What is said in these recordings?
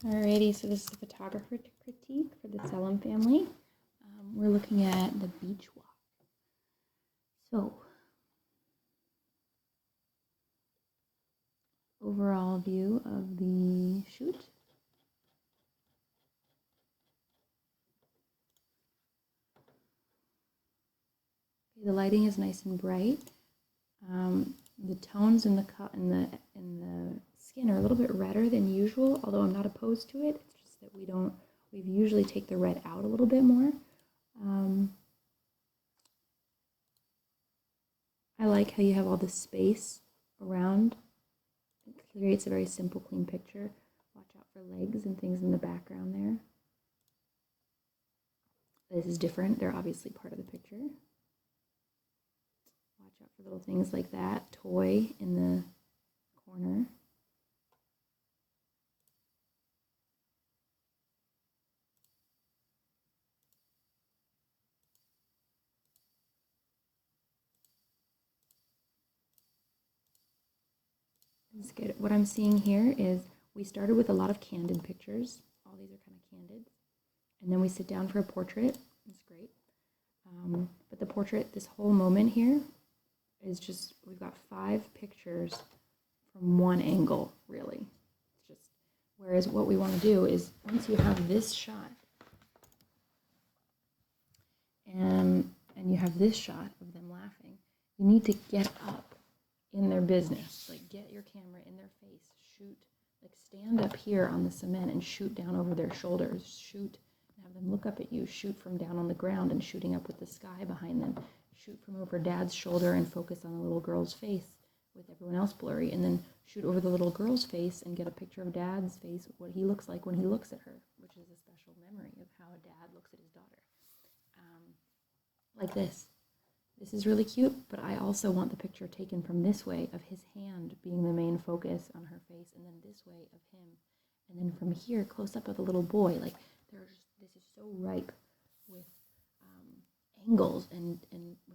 Alrighty, so this is a photographer critique for the Selim family. We're looking at the beach walk. So, overall view of the shoot. Okay, the lighting is nice and bright. The tones in the skin are a little bit redder than usual, although I'm not opposed to it. It's just that we usually take the red out a little bit more. I like how you have all this space around. It creates a very simple, clean picture. Watch out for legs and things in the background there. This is different. They're obviously part of the picture. Watch out for little things like that. Toy in the corner. This is good. What I'm seeing here is we started with a lot of candid pictures. All these are kind of candid. And then we sit down for a portrait. It's great. But the portrait, this whole moment here, is just, we've got 5 pictures from one angle, really. It's just, whereas what we want to do is, once you have this shot, and you have this shot of them laughing, you need to get up in their business. Like, get your camera in their face, shoot, like stand up here on the cement and shoot down over their shoulders, shoot, and have them look up at you, shoot from down on the ground and shooting up with the sky behind them, shoot from over Dad's shoulder and focus on the little girl's face with everyone else blurry, and then shoot over the little girl's face and get a picture of Dad's face, what he looks like when he looks at her, which is a special memory of how a dad looks at his daughter. Like this. This is really cute, but I also want the picture taken from this way of his hand being the main focus on her face, and then this way of him. And then from here, close up of the little boy. Like, this is so ripe with angles, and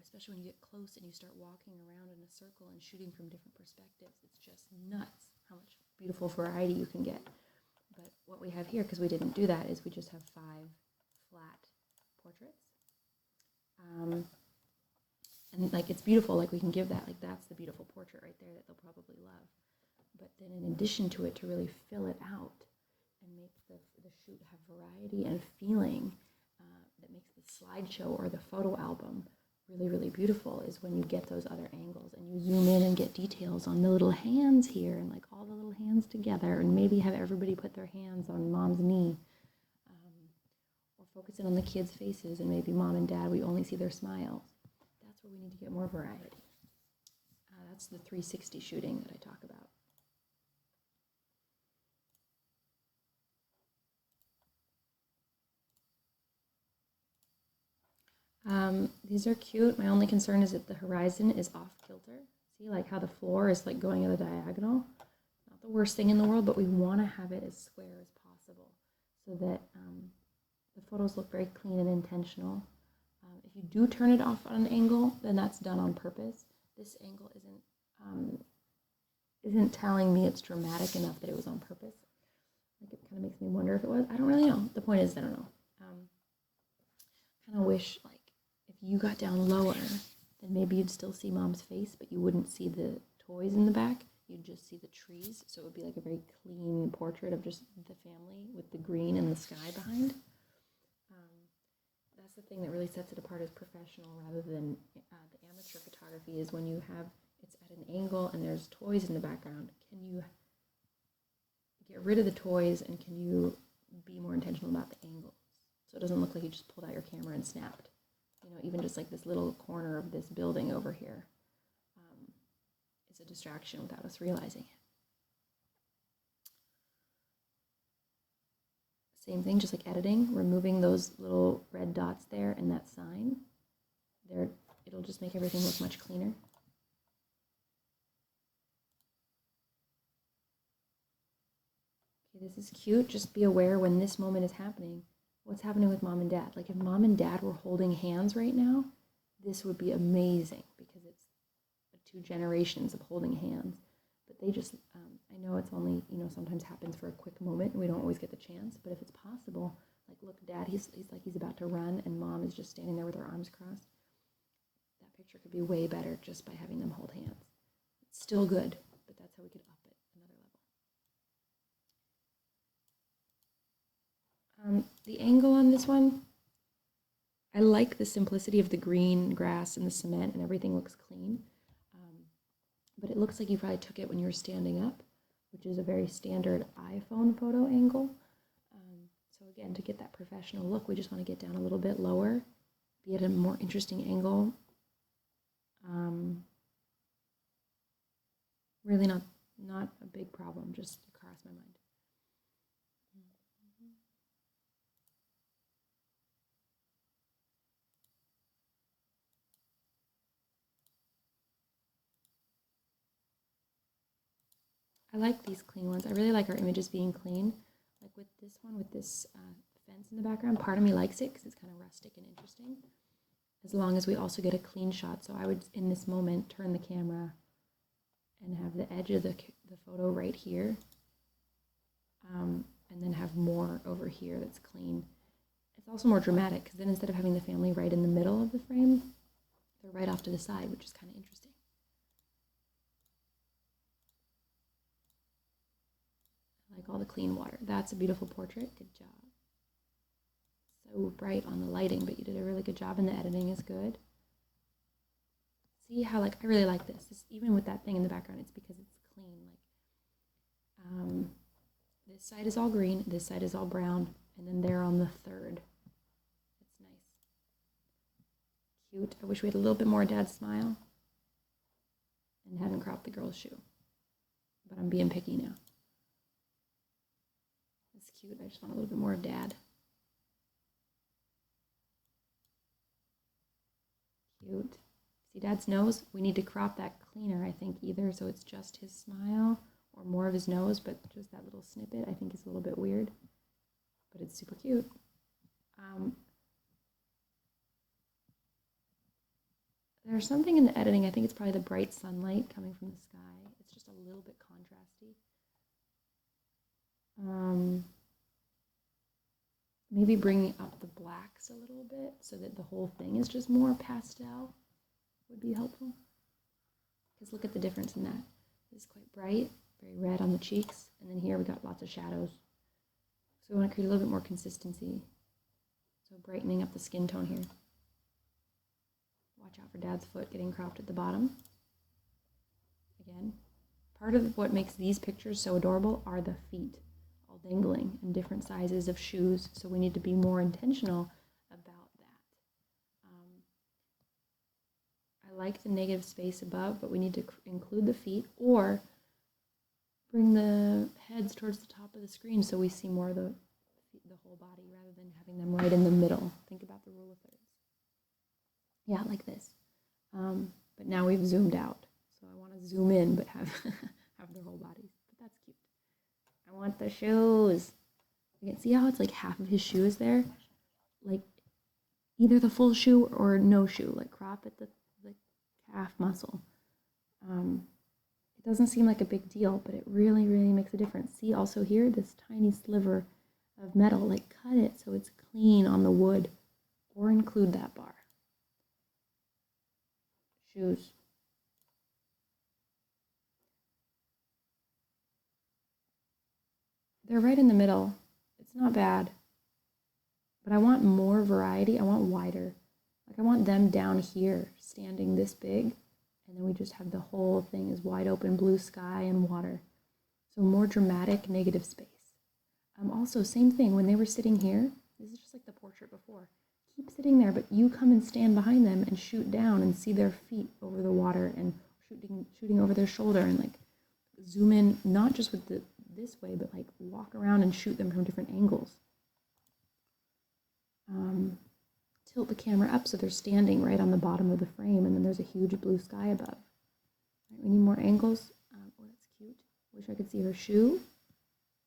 especially when you get close and you start walking around in a circle and shooting from different perspectives. It's just nuts how much beautiful variety you can get. But what we have here, because we didn't do that, is we just have 5 flat portraits. And like, it's beautiful, like we can give that, like that's the beautiful portrait right there that they'll probably love. But then in addition to it, to really fill it out and make the shoot have variety and feeling that makes the slideshow or the photo album really, really beautiful, is when you get those other angles and you zoom in and get details on the little hands here and like all the little hands together, and maybe have everybody put their hands on mom's knee. Or focus in on the kids' faces, and maybe mom and dad, we only see their smiles. That's where we need to get more variety. That's the 360 shooting that I talk about. These are cute. My only concern is that the horizon is off kilter. See, like how the floor is like going at a diagonal. Not the worst thing in the world, but we want to have it as square as possible so that the photos look very clean and intentional. If you do turn it off on an angle, then that's done on purpose. This angle isn't telling me it's dramatic enough that it was on purpose. Like, it kind of makes me wonder if it was. I don't really know. The point is, I don't know. Kind of wish, like, if you got down lower, then maybe you'd still see mom's face, but you wouldn't see the toys in the back. You'd just see the trees. So it would be like a very clean portrait of just the family with the green and the sky behind. That's the thing that really sets it apart as professional rather than the amateur photography, is when you have, it's at an angle and there's toys in the background. Can you get rid of the toys, and can you be more intentional about the angles? So it doesn't look like you just pulled out your camera and snapped. You know, even just like this little corner of this building over here is a distraction without us realizing it. Same thing, just like editing, removing those little red dots there and that sign. There, it'll just make everything look much cleaner. Okay, this is cute. Just be aware when this moment is happening, what's happening with mom and dad. Like, if mom and dad were holding hands right now, this would be amazing, because it's 2 generations of holding hands. But they just, I I know it's only, you know, sometimes happens for a quick moment and we don't always get the chance, but if it's possible, like, look, Dad, he's like he's about to run and Mom is just standing there with her arms crossed. That picture could be way better just by having them hold hands. It's still good, but that's how we could up it another level. The angle on this one, I like the simplicity of the green grass and the cement and everything looks clean. But it looks like you probably took it when you were standing up, which is a very standard iPhone photo angle. So again, to get that professional look, we just want to get down a little bit lower, be at a more interesting angle. Really not a big problem, just crossed my mind. I like these clean ones. I really like our images being clean. Like with this one, with this fence in the background, part of me likes it because it's kind of rustic and interesting. As long as we also get a clean shot. So I would, in this moment, turn the camera and have the edge of the photo right here. And then have more over here that's clean. It's also more dramatic because then instead of having the family right in the middle of the frame, they're right off to the side, which is kind of interesting. I like all the clean water. That's a beautiful portrait. Good job. So bright on the lighting, but you did a really good job and the editing is good. See how, like, I really like this. Even with that thing in the background, it's because it's clean. Like, this side is all green, this side is all brown, and then they're on the third. It's nice. Cute. I wish we had a little bit more Dad's smile and hadn't cropped the girl's shoe. But I'm being picky now. It's cute. I just want a little bit more of Dad. Cute. See Dad's nose? We need to crop that cleaner, I think, either so it's just his smile or more of his nose, but just that little snippet I think is a little bit weird, but it's super cute. There's something in the editing, I think it's probably the bright sunlight coming from the sky. It's just a little bit contrasty. Maybe bringing up the blacks a little bit so that the whole thing is just more pastel would be helpful. Because look at the difference in that. It's quite bright, very red on the cheeks, and then here we got lots of shadows. So we want to create a little bit more consistency. So brightening up the skin tone here. Watch out for Dad's foot getting cropped at the bottom. Again, part of what makes these pictures so adorable are the feet, all dangling in different sizes of shoes. So we need to be more intentional about that. I like the negative space above, but we need to include the feet or bring the heads towards the top of the screen so we see more of the whole body rather than having them right in the middle. Think about the rule of thirds. Yeah, like this. But now we've zoomed out. So I want to zoom in but have have their whole bodies. But that's cute. I want the shoes. You can see how it's like half of his shoe is there? Like either the full shoe or no shoe. Like crop at the calf muscle. It doesn't seem like a big deal, but it really, really makes a difference. See also here, this tiny sliver of metal, like cut it so it's clean on the wood or include that bar. Shoes. They're right in the middle. It's not bad, but I want more variety. I want wider. Like I want them down here standing this big, and then we just have the whole thing is wide open blue sky and water. So more dramatic negative space. Also, same thing, when they were sitting here, this is just like the portrait before. Keep sitting there, but you come and stand behind them and shoot down and see their feet over the water and shooting over their shoulder and like zoom in, not just with this way, but like walk around and shoot them from different angles. Tilt the camera up so they're standing right on the bottom of the frame and then there's a huge blue sky above. Right, we need more angles. Oh, that's cute. Wish I could see her shoe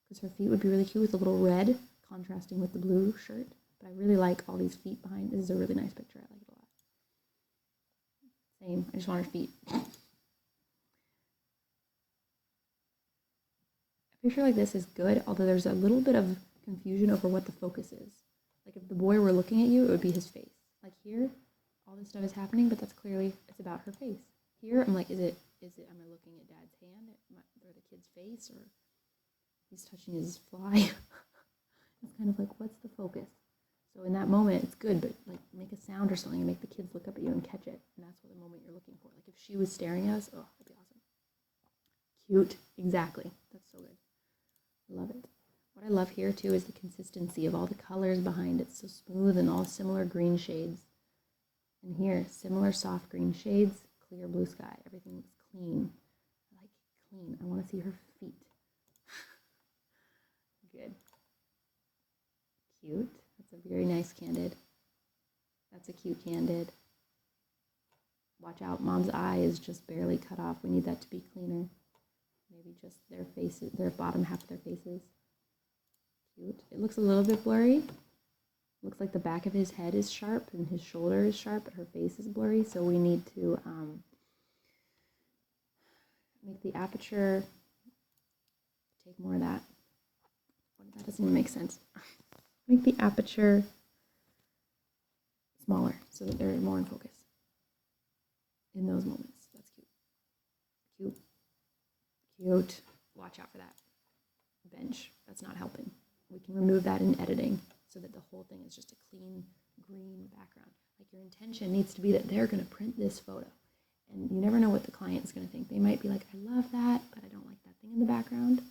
because her feet would be really cute with a little red contrasting with the blue shirt. But I really like all these feet behind. This is a really nice picture. I like it a lot. Same. I just want her feet. A picture like this is good, although there's a little bit of confusion over what the focus is. Like if the boy were looking at you, it would be his face. Like here, all this stuff is happening, but that's clearly, it's about her face. Here, I'm like, am I looking at Dad's hand or the kid's face, or he's touching his fly? It's kind of like, what's the focus? So in that moment, it's good, but like make a sound or something and make the kids look up at you and catch it. And that's what the moment you're looking for. Like if she was staring at us, oh, that'd be awesome. Cute. Exactly. That's so good. Love it. What I love here too is the consistency of all the colors behind it. So smooth and all similar green shades. And here, similar soft green shades, clear blue sky. Everything looks clean. I like clean. I want to see her feet. Good. Cute. That's a very nice candid. That's a cute candid. Watch out, Mom's eye is just barely cut off. We need that to be cleaner. Maybe just their faces, their bottom half of their faces. Cute. It looks a little bit blurry. Looks like the back of his head is sharp and his shoulder is sharp, but her face is blurry. So we need to make the aperture, take more of that. That doesn't even make sense. Make the aperture smaller so that they're more in focus in those moments. That's cute. Cute. Cute. Watch out for that bench. That's not helping. We can remove that in editing so that the whole thing is just a clean green background. Like your intention needs to be that they're going to print this photo. And you never know what the client is going to think. They might be like, I love that, but I don't like that thing in the background.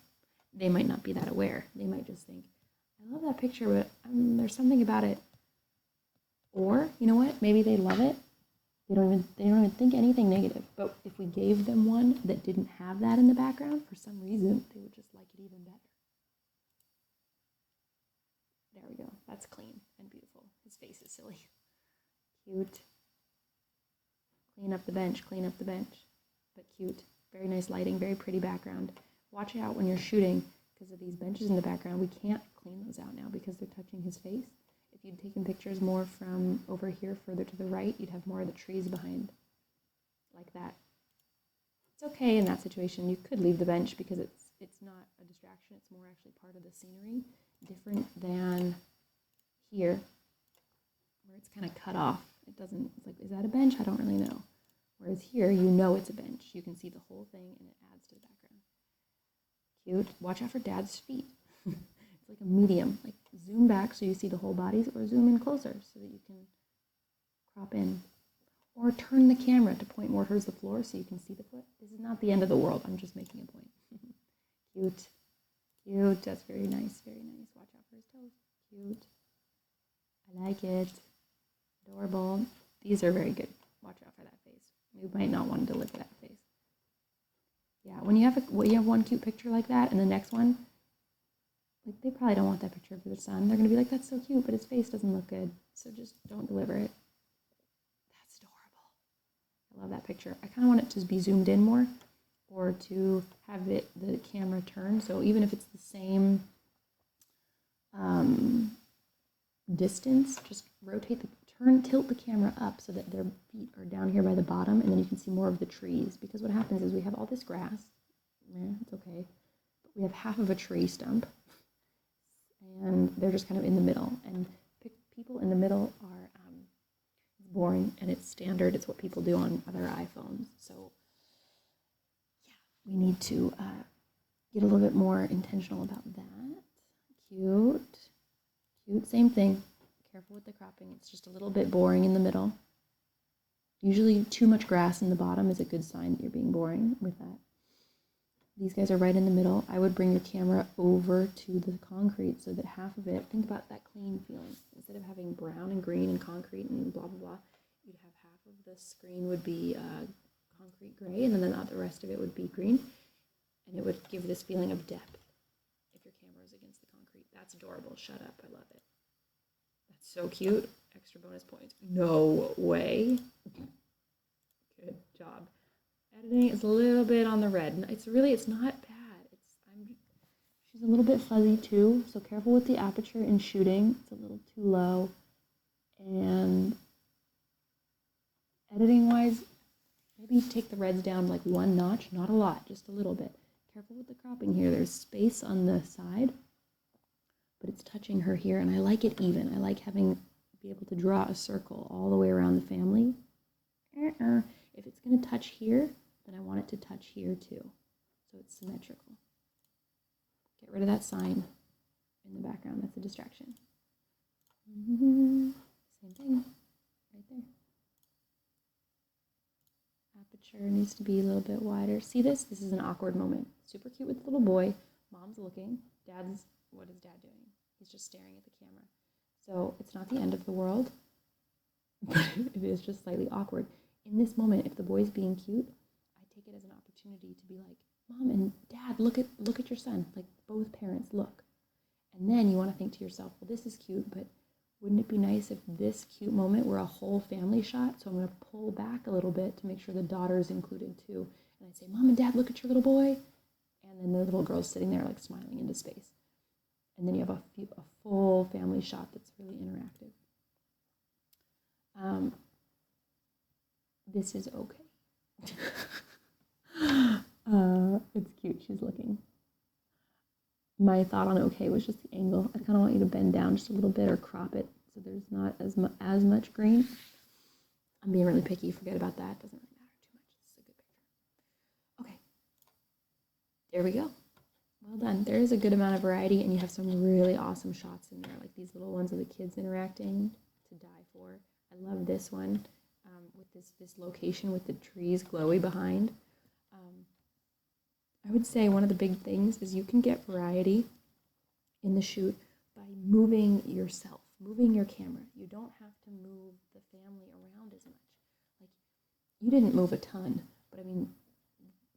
They might not be that aware. They might just think, I love that picture, but there's something about it. Or, you know what? Maybe they love it. They don't even think anything negative. But if we gave them one that didn't have that in the background, for some reason, they would just like it even better. There we go. That's clean and beautiful. His face is silly. Cute. Clean up the bench, clean up the bench. But cute. Very nice lighting, very pretty background. Watch out when you're shooting because of these benches in the background. We can't clean those out now because they're touching his face. If you'd taken pictures more from over here, further to the right, you'd have more of the trees behind, like that. It's okay in that situation. You could leave the bench because it's not a distraction. It's more actually part of the scenery, different than here, where it's kind of cut off. It doesn't, it's like, is that a bench? I don't really know. Whereas here, you know it's a bench. You can see the whole thing and it adds to the background. Cute. Watch out for Dad's feet. It's like a medium. Like zoom back so you see the whole bodies, or zoom in closer so that you can crop in. Or turn the camera to point more towards the floor so you can see the foot. This is not the end of the world. I'm just making a point. Cute. Cute. That's very nice. Very nice. Watch out for his toes. Cute. I like it. Adorable. These are very good. Watch out for that face. You might not want to deliver that face. Yeah, when you have one cute picture like that, and the next one, like they probably don't want that picture of their son. They're gonna be like, "That's so cute," but his face doesn't look good. So just don't deliver it. That's adorable. I love that picture. I kind of want it to be zoomed in more, or to have the camera turn. So even if it's the same distance, just rotate tilt the camera up so that their feet are down here by the bottom, and then you can see more of the trees. Because what happens is we have all this grass. It's okay. But we have half of a tree stump, and they're just kind of in the middle. And people in the middle are boring, and it's standard. It's what people do on other iPhones. So yeah, we need to get a little bit more intentional about that. Cute. Cute. Same thing. Careful with the cropping. It's just a little bit boring in the middle. Usually too much grass in the bottom is a good sign that you're being boring with that. These guys are right in the middle. I would bring your camera over to the concrete so that half of it, think about that clean feeling. Instead of having brown and green and concrete and blah, blah, blah, you'd have half of the screen would be concrete gray, and then the rest of it would be green. And it would give this feeling of depth if your camera is against the concrete. That's adorable. Shut up. I love it. So cute. Extra bonus points. No way. Good job. Editing is a little bit on the red. It's not bad. She's a little bit fuzzy too, so careful with the aperture in shooting. It's a little too low. And editing wise, maybe take the reds down like one notch, not a lot, just a little bit, careful with the cropping here. There's space on the side, but it's touching her here, and I like it even. I like be able to draw a circle all the way around the family. If it's going to touch here, then I want it to touch here too, so it's symmetrical. Get rid of that sign in the background. That's a distraction. Same thing, right there. Aperture needs to be a little bit wider. See this? This is an awkward moment. Super cute with the little boy. Mom's looking. What is Dad doing? He's just staring at the camera. So it's not the end of the world, but it is just slightly awkward. In this moment, if the boy's being cute, I take it as an opportunity to be like, Mom and Dad, look at your son. Like, both parents, look. And then you want to think to yourself, well, this is cute, but wouldn't it be nice if this cute moment were a whole family shot? So I'm going to pull back a little bit to make sure the daughter's included too. And I'd say, Mom and Dad, look at your little boy. And then the little girl's sitting there like smiling into space. And then you have a full family shot that's really interactive. This is okay. It's cute, she's looking. My thought on okay was just the angle. I kind of want you to bend down just a little bit or crop it so there's not as much green. I'm being really picky, forget about that. Doesn't really matter too much. It's a good picture. Okay, there we go. Well done. There is a good amount of variety, and you have some really awesome shots in there, like these little ones of the kids interacting to die for. I love this one with this location with the trees glowy behind. I would say one of the big things is you can get variety in the shoot by moving yourself, moving your camera. You don't have to move the family around as much. Like, you didn't move a ton, but I mean,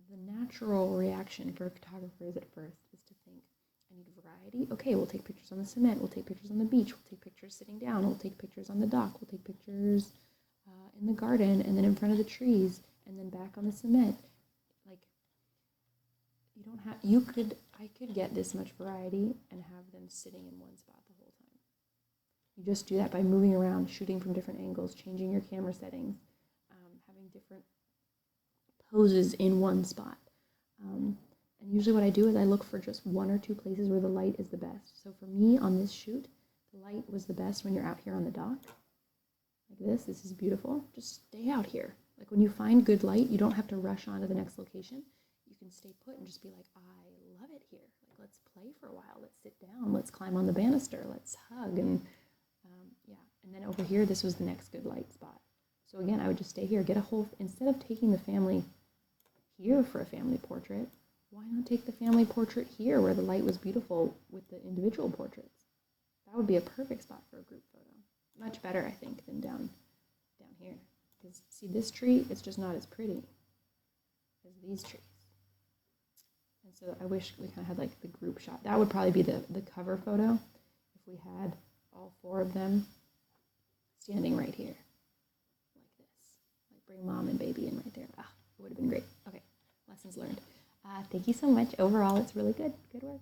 the natural reaction for photographers at first is to think, I need variety. Okay, we'll take pictures on the cement. We'll take pictures on the beach. We'll take pictures sitting down. We'll take pictures on the dock. We'll take pictures in the garden, and then in front of the trees, and then back on the cement. Like, you don't have, I could get this much variety and have them sitting in one spot the whole time. You just do that by moving around, shooting from different angles, changing your camera settings, having different poses in one spot. And usually what I do is I look for just one or two places where the light is the best. So for me on this shoot, the light was the best when you're out here on the dock. Like this is beautiful. Just stay out here. Like, when you find good light, you don't have to rush on to the next location. You can stay put and just be like, I love it here. Like, let's play for a while. Let's sit down. Let's climb on the banister. Let's hug. And yeah. And then over here, this was the next good light spot. So again, I would just stay here, get a whole, instead of taking the family here for a family portrait, why not take the family portrait here where the light was beautiful with the individual portraits? That would be a perfect spot for a group photo. Much better, I think, than down here. Because, see, this tree, it's just not as pretty as these trees. And so I wish we kind of had like the group shot. That would probably be the cover photo if we had all four of them standing right here. Like this. Like, bring mom and baby in right there. It would have been great. Okay, lessons learned. Thank you so much. Overall, it's really good. Good work.